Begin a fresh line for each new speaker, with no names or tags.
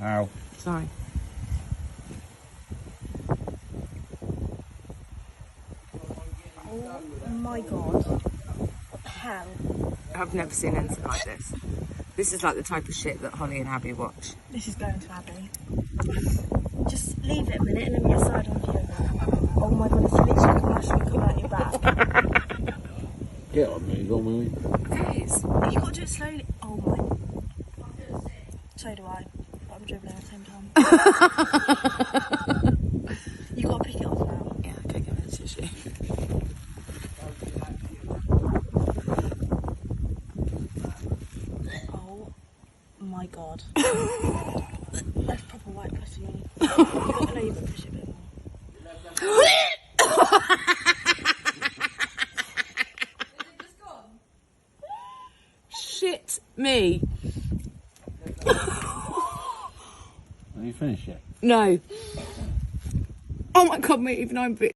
Ow.
Sorry.
Oh my god. What the hell?
I've never seen anything like this. This is like the type of shit that Holly and Abby watch.
This is going to Abby. Just leave it a minute and let me get a side on view of it. Oh my god, it's literally like a mushroom coming out your back.
Get on me, go on me.
Guys.
You gotta do it slowly. Oh my. So do I. But I'm dribbling at the same time. You gotta pick it off now.
Yeah, okay, give me the tissue.
Oh my god. That's proper white pussy. You gotta know you've got to push it a bit more.
Shit me.
Are you finished yet?
No. Oh my god, mate, even I'm a bit